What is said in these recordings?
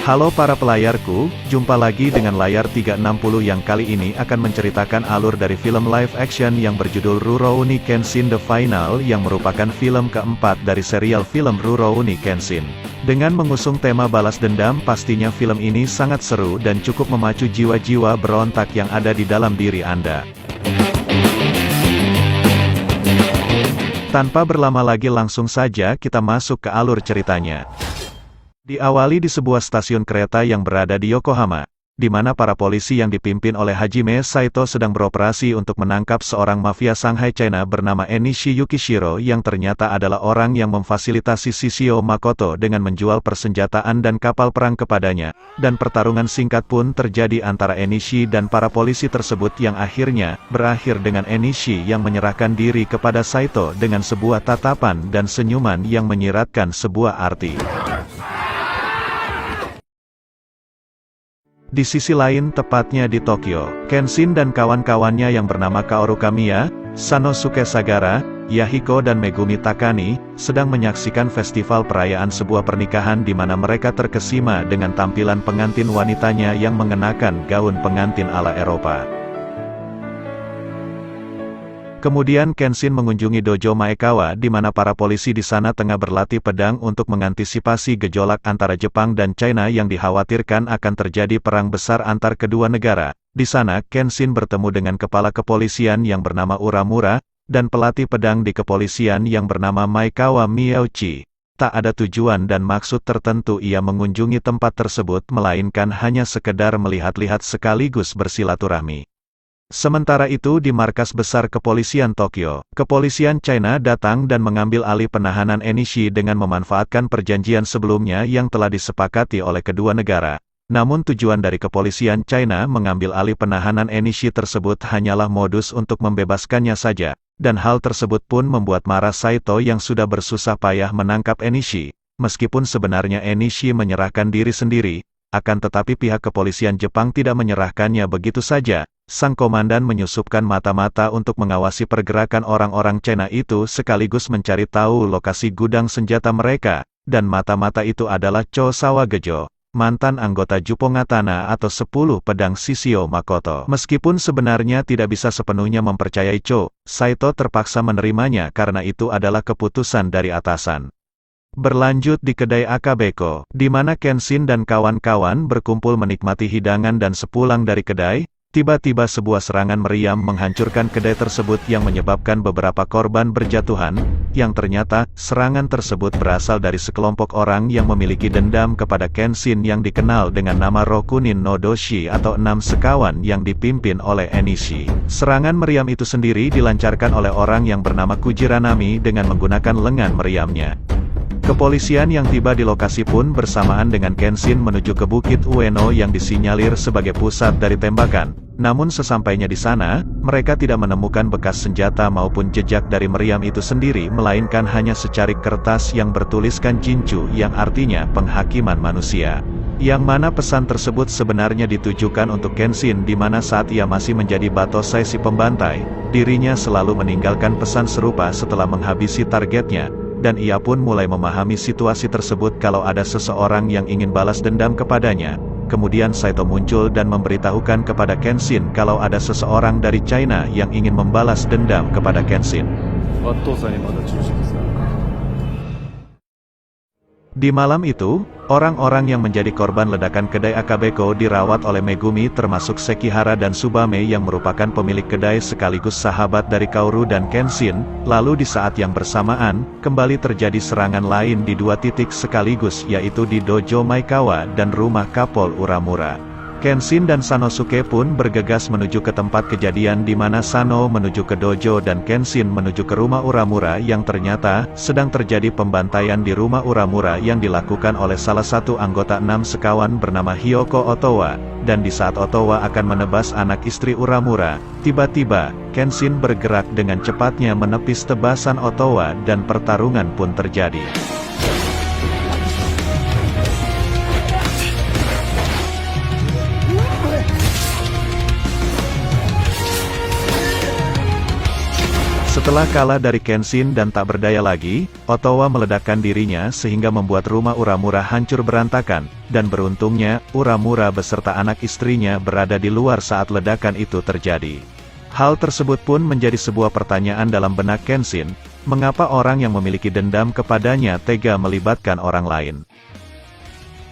Halo para pelayarku, jumpa lagi dengan layar 360 yang kali ini akan menceritakan alur dari film live action yang berjudul Rurouni Kenshin The Final yang merupakan film keempat dari serial film Rurouni Kenshin. Dengan mengusung tema balas dendam, pastinya film ini sangat seru dan cukup memacu jiwa-jiwa berontak yang ada di dalam diri Anda. Tanpa berlama lagi langsung saja kita masuk ke alur ceritanya. Diawali di sebuah stasiun kereta yang berada di Yokohama, di mana para polisi yang dipimpin oleh Hajime Saito sedang beroperasi untuk menangkap seorang mafia Shanghai China bernama Enishi Yukishiro yang ternyata adalah orang yang memfasilitasi Shishio Makoto dengan menjual persenjataan dan kapal perang kepadanya, dan pertarungan singkat pun terjadi antara Enishi dan para polisi tersebut yang akhirnya berakhir dengan Enishi yang menyerahkan diri kepada Saito dengan sebuah tatapan dan senyuman yang menyiratkan sebuah arti. Di sisi lain, tepatnya di Tokyo, Kenshin dan kawan-kawannya yang bernama Kaoru Kamiya, Sanosuke Sagara, Yahiko dan Megumi Takani, sedang menyaksikan festival perayaan sebuah pernikahan di mana mereka terkesima dengan tampilan pengantin wanitanya yang mengenakan gaun pengantin ala Eropa. Kemudian Kenshin mengunjungi dojo Maekawa di mana para polisi di sana tengah berlatih pedang untuk mengantisipasi gejolak antara Jepang dan China yang dikhawatirkan akan terjadi perang besar antar kedua negara. Di sana, Kenshin bertemu dengan kepala kepolisian yang bernama Uramura, dan pelatih pedang di kepolisian yang bernama Maekawa Miyauchi. Tak ada tujuan dan maksud tertentu ia mengunjungi tempat tersebut melainkan hanya sekedar melihat-lihat sekaligus bersilaturahmi. Sementara itu di markas besar kepolisian Tokyo, kepolisian China datang dan mengambil alih penahanan Enishi dengan memanfaatkan perjanjian sebelumnya yang telah disepakati oleh kedua negara. Namun tujuan dari kepolisian China mengambil alih penahanan Enishi tersebut hanyalah modus untuk membebaskannya saja, dan hal tersebut pun membuat marah Saito yang sudah bersusah payah menangkap Enishi. Meskipun sebenarnya Enishi menyerahkan diri sendiri, akan tetapi pihak kepolisian Jepang tidak menyerahkannya begitu saja. Sang komandan menyusupkan mata-mata untuk mengawasi pergerakan orang-orang China itu sekaligus mencari tahu lokasi gudang senjata mereka, dan mata-mata itu adalah Cho Sawagejo, mantan anggota Jupongatana atau 10 pedang Shishio Makoto. Meskipun sebenarnya tidak bisa sepenuhnya mempercayai Cho, Saito terpaksa menerimanya karena itu adalah keputusan dari atasan. Berlanjut di kedai Akabeko, di mana Kenshin dan kawan-kawan berkumpul menikmati hidangan dan sepulang dari kedai, tiba-tiba sebuah serangan meriam menghancurkan kedai tersebut yang menyebabkan beberapa korban berjatuhan, yang ternyata serangan tersebut berasal dari sekelompok orang yang memiliki dendam kepada Kenshin yang dikenal dengan nama Rokunin no Doshi atau 6 sekawan yang dipimpin oleh Enishi. Serangan meriam itu sendiri dilancarkan oleh orang yang bernama Kujiranami dengan menggunakan lengan meriamnya. Kepolisian yang tiba di lokasi pun bersamaan dengan Kenshin menuju ke Bukit Ueno yang disinyalir sebagai pusat dari tembakan. Namun sesampainya di sana, mereka tidak menemukan bekas senjata maupun jejak dari meriam itu sendiri melainkan hanya secarik kertas yang bertuliskan Jinchu yang artinya penghakiman manusia. Yang mana pesan tersebut sebenarnya ditujukan untuk Kenshin di mana saat ia masih menjadi Batosai si pembantai, dirinya selalu meninggalkan pesan serupa setelah menghabisi targetnya. Dan ia pun mulai memahami situasi tersebut kalau ada seseorang yang ingin balas dendam kepadanya. Kemudian Saito muncul dan memberitahukan kepada Kenshin kalau ada seseorang dari China yang ingin membalas dendam kepada Kenshin. Di malam itu, orang-orang yang menjadi korban ledakan kedai Akabeko dirawat oleh Megumi termasuk Sekihara dan Tsubame yang merupakan pemilik kedai sekaligus sahabat dari Kaoru dan Kenshin. Lalu di saat yang bersamaan, kembali terjadi serangan lain di 2 titik sekaligus yaitu di Dojo Maekawa dan rumah Kapol Uramura. Kenshin dan Sanosuke pun bergegas menuju ke tempat kejadian di mana Sano menuju ke dojo dan Kenshin menuju ke rumah Uramura yang ternyata sedang terjadi pembantaian di rumah Uramura yang dilakukan oleh salah satu anggota 6 sekawan bernama Hyoko Otowa. Dan di saat Otowa akan menebas anak istri Uramura, tiba-tiba Kenshin bergerak dengan cepatnya menepis tebasan Otowa dan pertarungan pun terjadi. Setelah kalah dari Kenshin dan tak berdaya lagi, Otowa meledakkan dirinya sehingga membuat rumah Uramura hancur berantakan, dan beruntungnya, Uramura beserta anak istrinya berada di luar saat ledakan itu terjadi. Hal tersebut pun menjadi sebuah pertanyaan dalam benak Kenshin, mengapa orang yang memiliki dendam kepadanya tega melibatkan orang lain.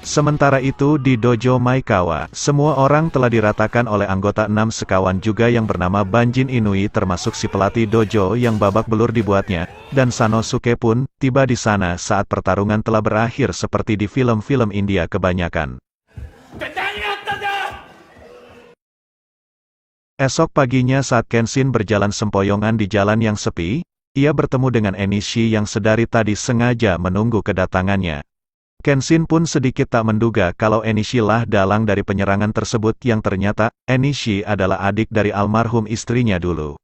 Sementara itu di dojo Maekawa, semua orang telah diratakan oleh anggota 6 sekawan juga yang bernama Banjin Inui termasuk si pelatih dojo yang babak belur dibuatnya, dan Sanosuke pun tiba di sana saat pertarungan telah berakhir seperti di film-film India kebanyakan. Esok paginya saat Kenshin berjalan sempoyongan di jalan yang sepi, ia bertemu dengan Enishi yang sedari tadi sengaja menunggu kedatangannya. Kenshin pun sedikit tak menduga kalau Enishi lah dalang dari penyerangan tersebut yang ternyata, Enishi adalah adik dari almarhum istrinya dulu.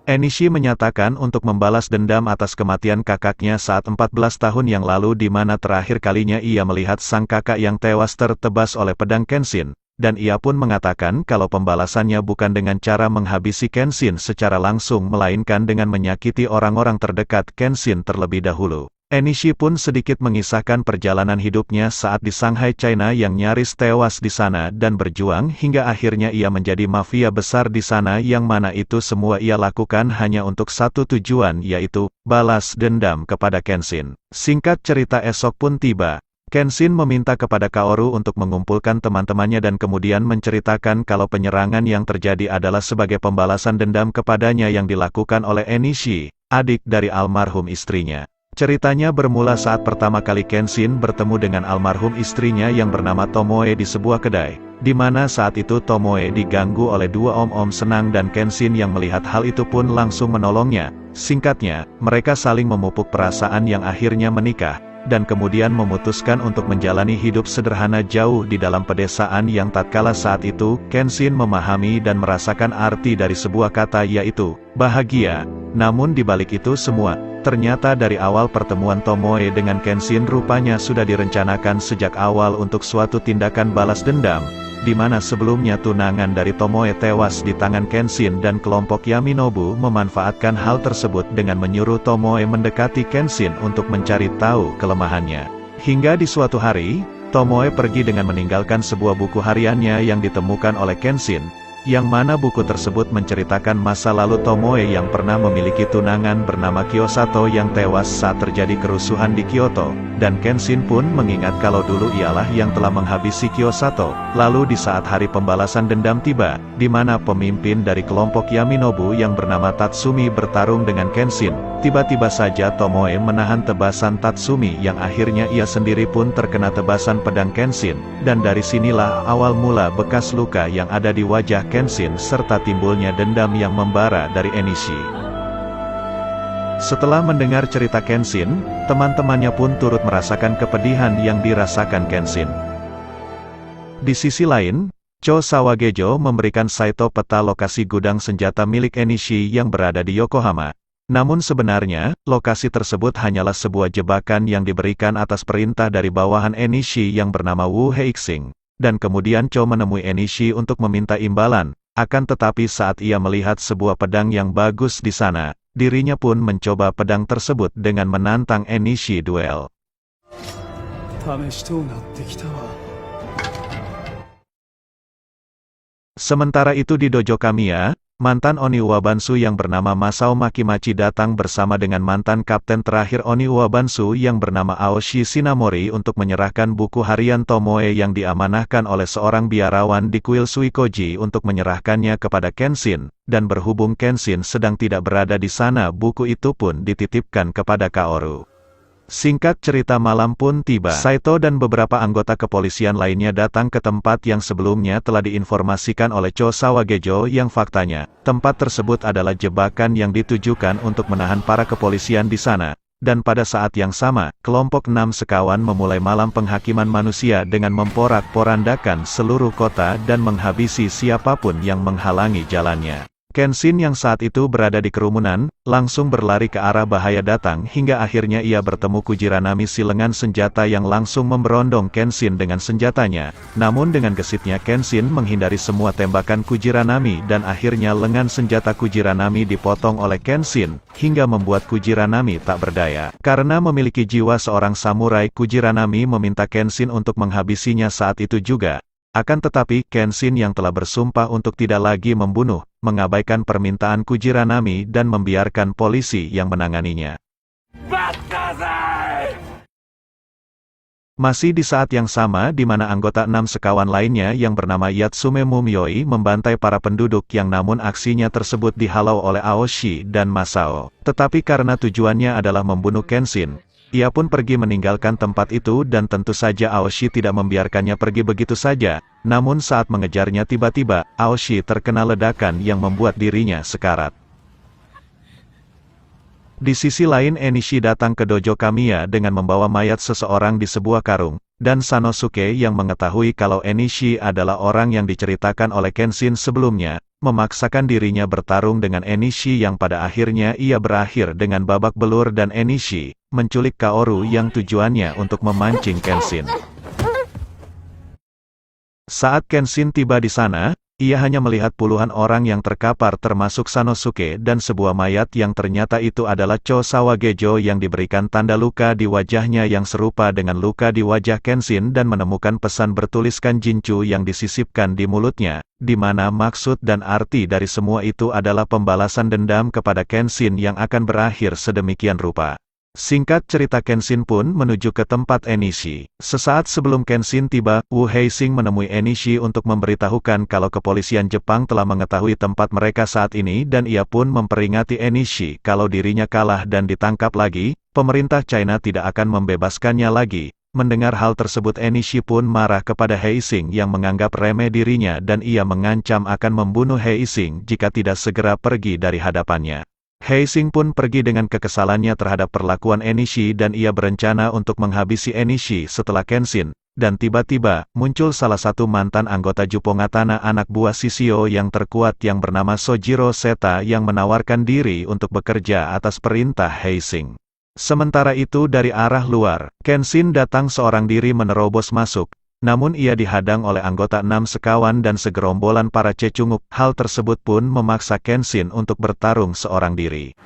Enishi menyatakan untuk membalas dendam atas kematian kakaknya saat 14 tahun yang lalu di mana terakhir kalinya ia melihat sang kakak yang tewas tertebas oleh pedang Kenshin, dan ia pun mengatakan kalau pembalasannya bukan dengan cara menghabisi Kenshin secara langsung melainkan dengan menyakiti orang-orang terdekat Kenshin terlebih dahulu. Enishi pun sedikit mengisahkan perjalanan hidupnya saat di Shanghai, China yang nyaris tewas di sana dan berjuang hingga akhirnya ia menjadi mafia besar di sana yang mana itu semua ia lakukan hanya untuk satu tujuan yaitu, balas dendam kepada Kenshin. Singkat cerita esok pun tiba. Kenshin meminta kepada Kaoru untuk mengumpulkan teman-temannya dan kemudian menceritakan kalau penyerangan yang terjadi adalah sebagai pembalasan dendam kepadanya yang dilakukan oleh Enishi, adik dari almarhum istrinya. Ceritanya bermula saat pertama kali Kenshin bertemu dengan almarhum istrinya yang bernama Tomoe di sebuah kedai, di mana saat itu Tomoe diganggu oleh dua om-om senang dan Kenshin yang melihat hal itu pun langsung menolongnya. Singkatnya, mereka saling memupuk perasaan yang akhirnya menikah, dan kemudian memutuskan untuk menjalani hidup sederhana jauh di dalam pedesaan yang tatkala saat itu, Kenshin memahami dan merasakan arti dari sebuah kata yaitu, bahagia. Namun di balik itu semua, ternyata dari awal pertemuan Tomoe dengan Kenshin rupanya sudah direncanakan sejak awal untuk suatu tindakan balas dendam, di mana sebelumnya tunangan dari Tomoe tewas di tangan Kenshin dan kelompok Yaminobu memanfaatkan hal tersebut dengan menyuruh Tomoe mendekati Kenshin untuk mencari tahu kelemahannya. Hingga di suatu hari, Tomoe pergi dengan meninggalkan sebuah buku hariannya yang ditemukan oleh Kenshin, yang mana buku tersebut menceritakan masa lalu Tomoe yang pernah memiliki tunangan bernama Kiyosato yang tewas saat terjadi kerusuhan di Kyoto, dan Kenshin pun mengingat kalau dulu ialah yang telah menghabisi Kiyosato. Lalu di saat hari pembalasan dendam tiba, di mana pemimpin dari kelompok Yaminobu yang bernama Tatsumi bertarung dengan Kenshin, tiba-tiba saja Tomoe menahan tebasan Tatsumi yang akhirnya ia sendiri pun terkena tebasan pedang Kenshin, dan dari sinilah awal mula bekas luka yang ada di wajah Kenshin serta timbulnya dendam yang membara dari Enishi. Setelah mendengar cerita Kenshin, teman-temannya pun turut merasakan kepedihan yang dirasakan Kenshin. Di sisi lain, Cho Sawagejo memberikan Saito peta lokasi gudang senjata milik Enishi yang berada di Yokohama. Namun sebenarnya, lokasi tersebut hanyalah sebuah jebakan yang diberikan atas perintah dari bawahan Enishi yang bernama Wu Heixing. Dan kemudian Cho menemui Enishi untuk meminta imbalan, akan tetapi saat ia melihat sebuah pedang yang bagus di sana, dirinya pun mencoba pedang tersebut dengan menantang Enishi duel. Sementara itu di dojo Kamiya, mantan Oni Uwabansu yang bernama Masao Makimachi datang bersama dengan mantan kapten terakhir Oni Uwabansu yang bernama Aoshi Shinamori untuk menyerahkan buku harian Tomoe yang diamanahkan oleh seorang biarawan di kuil Suikoji untuk menyerahkannya kepada Kenshin, dan berhubung Kenshin sedang tidak berada di sana buku itu pun dititipkan kepada Kaoru. Singkat cerita malam pun tiba. Saito dan beberapa anggota kepolisian lainnya datang ke tempat yang sebelumnya telah diinformasikan oleh Cho Sawagejo yang faktanya, tempat tersebut adalah jebakan yang ditujukan untuk menahan para kepolisian di sana. Dan pada saat yang sama, kelompok 6 sekawan memulai malam penghakiman manusia dengan memporak-porandakan seluruh kota dan menghabisi siapapun yang menghalangi jalannya. Kenshin yang saat itu berada di kerumunan, langsung berlari ke arah bahaya datang hingga akhirnya ia bertemu Kujiranami si lengan senjata yang langsung memberondong Kenshin dengan senjatanya. Namun dengan gesitnya Kenshin menghindari semua tembakan Kujiranami dan akhirnya lengan senjata Kujiranami dipotong oleh Kenshin, hingga membuat Kujiranami tak berdaya. Karena memiliki jiwa seorang samurai, Kujiranami meminta Kenshin untuk menghabisinya saat itu juga. Akan tetapi, Kenshin yang telah bersumpah untuk tidak lagi membunuh, mengabaikan permintaan Kujiranami dan membiarkan polisi yang menanganinya. Masih di saat yang sama di mana anggota 6 sekawan lainnya yang bernama Yatsume Mumyoi membantai para penduduk yang namun aksinya tersebut dihalau oleh Aoshi dan Masao. Tetapi karena tujuannya adalah membunuh Kenshin, ia pun pergi meninggalkan tempat itu dan tentu saja Aoshi tidak membiarkannya pergi begitu saja. Namun saat mengejarnya tiba-tiba, Aoshi terkena ledakan yang membuat dirinya sekarat. Di sisi lain Enishi datang ke dojo Kamiya dengan membawa mayat seseorang di sebuah karung, dan Sanosuke yang mengetahui kalau Enishi adalah orang yang diceritakan oleh Kenshin sebelumnya, memaksakan dirinya bertarung dengan Enishi yang pada akhirnya ia berakhir dengan babak belur dan Enishi menculik Kaoru yang tujuannya untuk memancing Kenshin. Saat Kenshin tiba di sana, ia hanya melihat puluhan orang yang terkapar termasuk Sanosuke dan sebuah mayat yang ternyata itu adalah Cho Sawagejo yang diberikan tanda luka di wajahnya yang serupa dengan luka di wajah Kenshin dan menemukan pesan bertuliskan Jinchu yang disisipkan di mulutnya, di mana maksud dan arti dari semua itu adalah pembalasan dendam kepada Kenshin yang akan berakhir sedemikian rupa. Singkat cerita Kenshin pun menuju ke tempat Enishi. Sesaat sebelum Kenshin tiba, Wu Heising menemui Enishi untuk memberitahukan kalau kepolisian Jepang telah mengetahui tempat mereka saat ini dan ia pun memperingati Enishi kalau dirinya kalah dan ditangkap lagi, pemerintah China tidak akan membebaskannya lagi. Mendengar hal tersebut Enishi pun marah kepada Heising yang menganggap remeh dirinya dan ia mengancam akan membunuh Heising jika tidak segera pergi dari hadapannya. Heising pun pergi dengan kekesalannya terhadap perlakuan Enishi dan ia berencana untuk menghabisi Enishi setelah Kenshin, dan tiba-tiba, muncul salah satu mantan anggota Jupongatana anak buah Shishio yang terkuat yang bernama Sojiro Seta yang menawarkan diri untuk bekerja atas perintah Heising. Sementara itu dari arah luar, Kenshin datang seorang diri menerobos masuk. Namun ia dihadang oleh anggota 6 sekawan dan segerombolan para cecunguk. Hal tersebut pun memaksa Kenshin untuk bertarung seorang diri.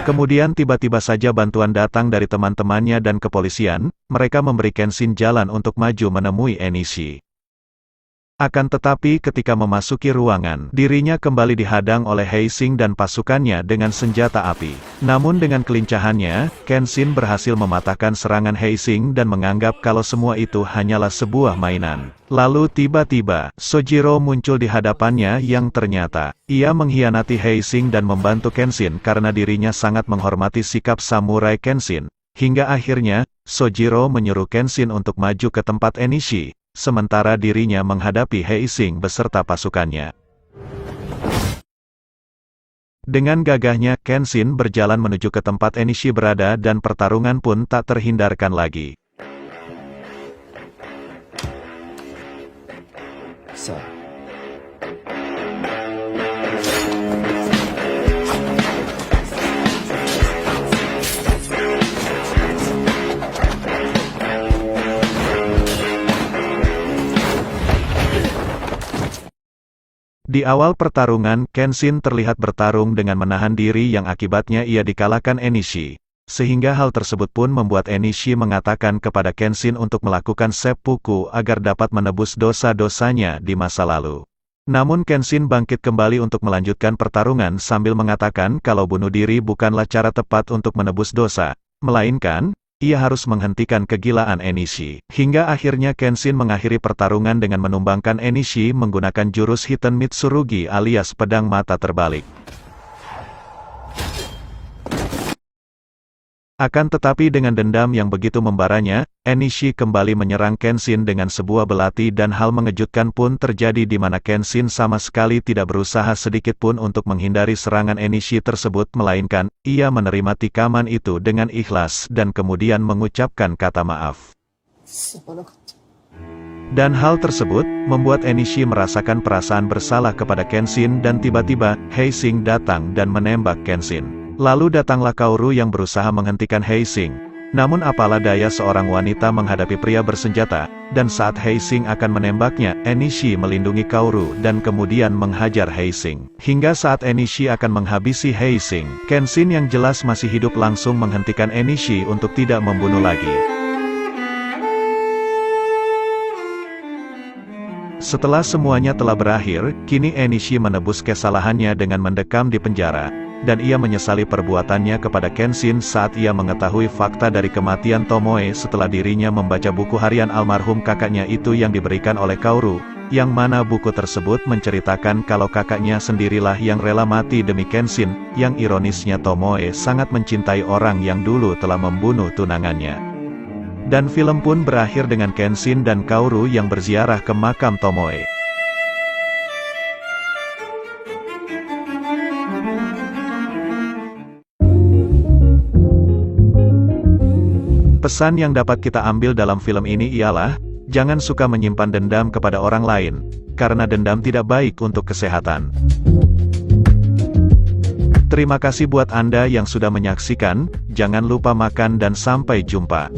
Kemudian tiba-tiba saja bantuan datang dari teman-temannya dan kepolisian. Mereka memberi Kenshin jalan untuk maju menemui Enishi. Akan tetapi ketika memasuki ruangan, dirinya kembali dihadang oleh Heising dan pasukannya dengan senjata api. Namun dengan kelincahannya, Kenshin berhasil mematahkan serangan Heising dan menganggap kalau semua itu hanyalah sebuah mainan. Lalu tiba-tiba, Sojiro muncul di hadapannya yang ternyata, ia mengkhianati Heising dan membantu Kenshin karena dirinya sangat menghormati sikap samurai Kenshin. Hingga akhirnya, Sojiro menyuruh Kenshin untuk maju ke tempat Enishi. Sementara dirinya menghadapi Heising beserta pasukannya. Dengan gagahnya, Kenshin berjalan menuju ke tempat Enishi berada dan pertarungan pun tak terhindarkan lagi. Di awal pertarungan, Kenshin terlihat bertarung dengan menahan diri yang akibatnya ia dikalahkan Enishi. Sehingga hal tersebut pun membuat Enishi mengatakan kepada Kenshin untuk melakukan seppuku agar dapat menebus dosa-dosanya di masa lalu. Namun Kenshin bangkit kembali untuk melanjutkan pertarungan sambil mengatakan kalau bunuh diri bukanlah cara tepat untuk menebus dosa, melainkan ia harus menghentikan kegilaan Enishi. Hingga akhirnya Kenshin mengakhiri pertarungan dengan menumbangkan Enishi menggunakan jurus Hiten Mitsurugi alias pedang mata terbalik. Akan tetapi dengan dendam yang begitu membaranya, Enishi kembali menyerang Kenshin dengan sebuah belati dan hal mengejutkan pun terjadi di mana Kenshin sama sekali tidak berusaha sedikit pun untuk menghindari serangan Enishi tersebut melainkan, ia menerima tikaman itu dengan ikhlas dan kemudian mengucapkan kata maaf. Dan hal tersebut, membuat Enishi merasakan perasaan bersalah kepada Kenshin dan tiba-tiba, Heising datang dan menembak Kenshin. Lalu datanglah Kaoru yang berusaha menghentikan Heising. Namun apalah daya seorang wanita menghadapi pria bersenjata, dan saat Heising akan menembaknya, Enishi melindungi Kaoru dan kemudian menghajar Heising. Hingga saat Enishi akan menghabisi Heising, Kenshin yang jelas masih hidup langsung menghentikan Enishi untuk tidak membunuh lagi. Setelah semuanya telah berakhir, kini Enishi menebus kesalahannya dengan mendekam di penjara. Dan ia menyesali perbuatannya kepada Kenshin saat ia mengetahui fakta dari kematian Tomoe setelah dirinya membaca buku harian almarhum kakaknya itu yang diberikan oleh Kaoru, yang mana buku tersebut menceritakan kalau kakaknya sendirilah yang rela mati demi Kenshin, yang ironisnya Tomoe sangat mencintai orang yang dulu telah membunuh tunangannya. Dan film pun berakhir dengan Kenshin dan Kaoru yang berziarah ke makam Tomoe. Pesan yang dapat kita ambil dalam film ini ialah, jangan suka menyimpan dendam kepada orang lain, karena dendam tidak baik untuk kesehatan. Terima kasih buat Anda yang sudah menyaksikan, jangan lupa makan dan sampai jumpa.